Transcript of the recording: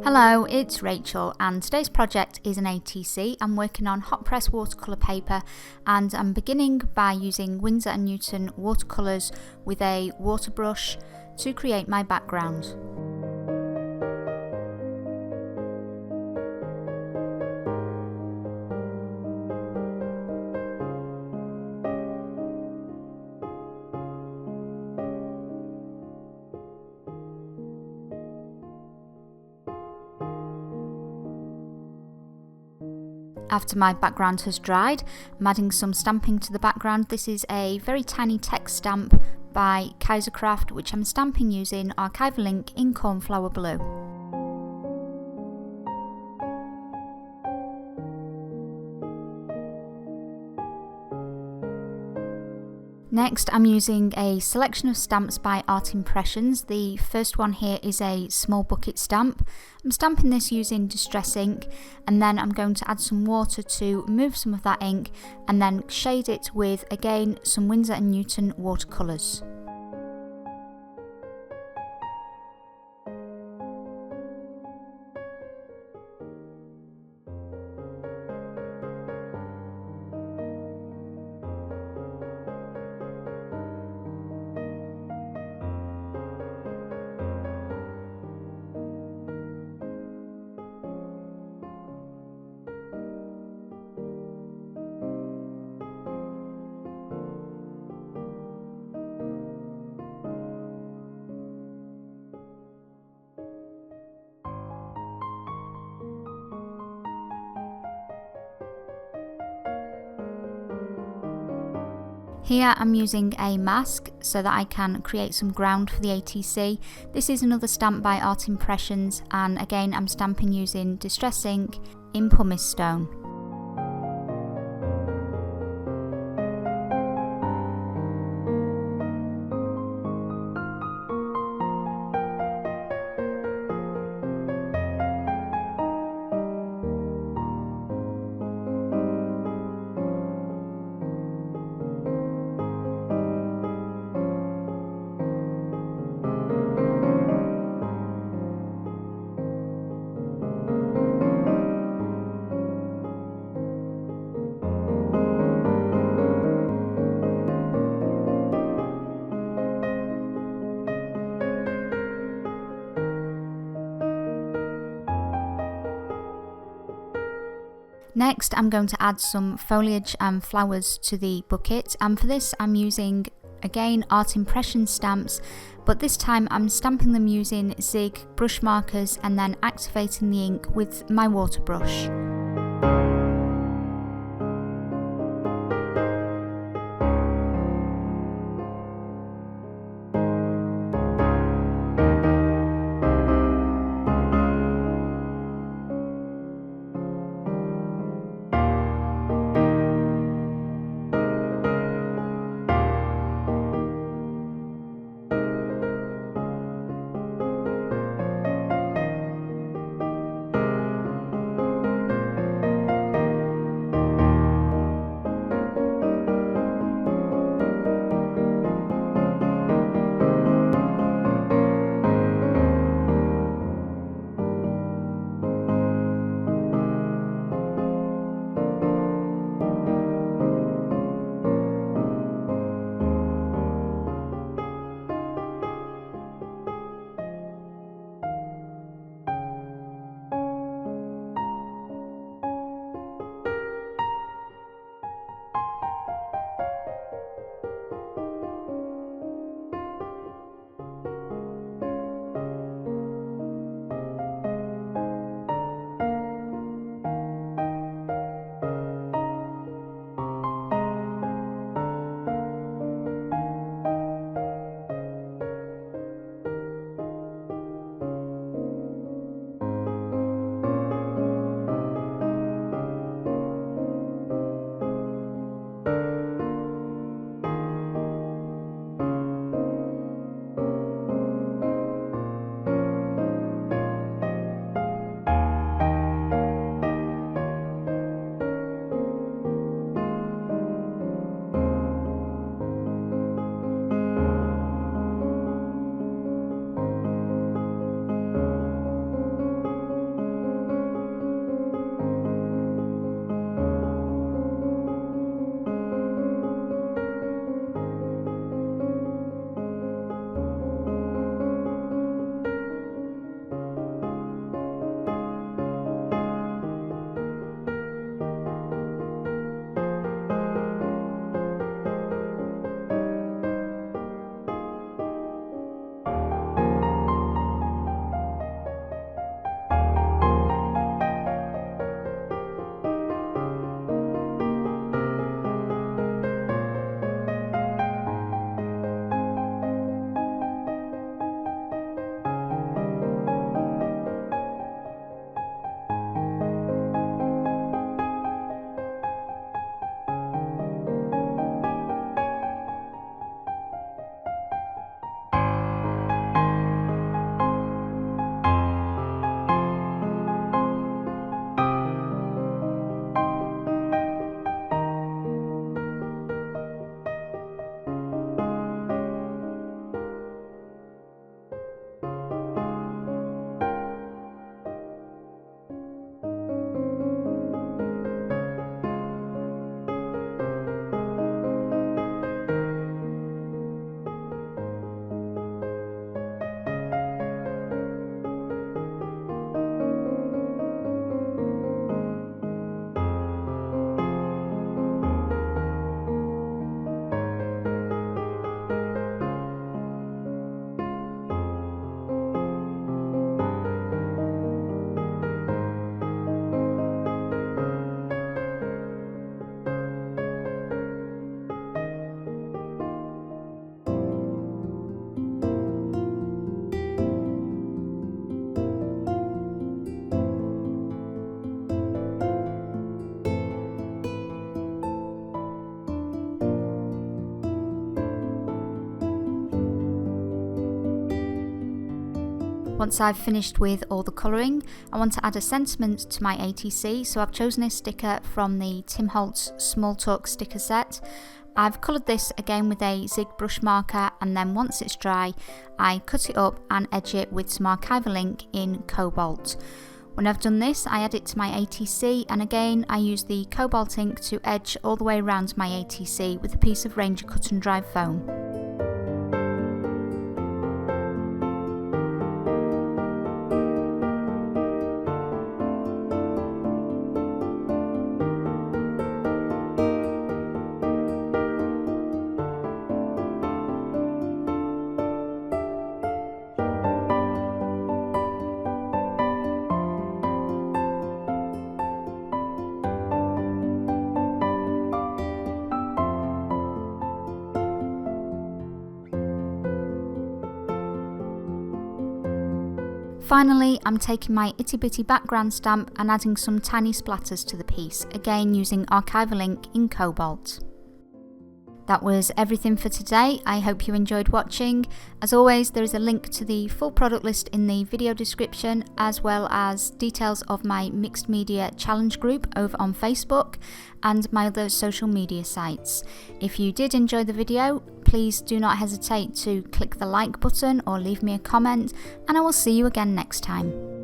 Hello, it's Rachel and today's project is an ATC. I'm working on hot press watercolour paper and I'm beginning by using Winsor Newton Watercolours with a water brush to create my background. After my background has dried, I'm adding some stamping to the background. This is a very tiny text stamp by Kaisercraft, which I'm stamping using archival ink in cornflower blue. Next, I'm using a selection of stamps by Art Impressions. The first one here is a small bucket stamp. I'm stamping this using distress ink, and then I'm going to add some water to move some of that ink and then shade it with, again, some Winsor & Newton watercolours. Here I'm using a mask so that I can create some ground for the ATC. This is another stamp by Art Impressions, and again I'm stamping using distress ink in pumice stone. Next, I'm going to add some foliage and flowers to the bucket, and for this I'm using, again, Art Impression stamps, but this time I'm stamping them using Zig brush markers and then activating the ink with my water brush. Once I've finished with all the colouring, I want to add a sentiment to my ATC, so I've chosen a sticker from the Holtz Small Talk sticker set. I've coloured this again with a Zig brush marker, and then once it's dry, I cut it up and edge it with some archival ink in Cobalt. When I've done this, I add it to my ATC, and again I use the Cobalt ink to edge all the way around my ATC with a piece of Ranger cut and dry foam. Finally, I'm taking my itty bitty background stamp and adding some tiny splatters to the piece, again using archival ink in Cobalt. That was everything for today. I hope you enjoyed watching. As always, there is a link to the full product list in the video description, as well as details of my mixed media challenge group over on Facebook and my other social media sites. If you did enjoy the video, please do not hesitate to click the like button or leave me a comment, and I will see you again next time.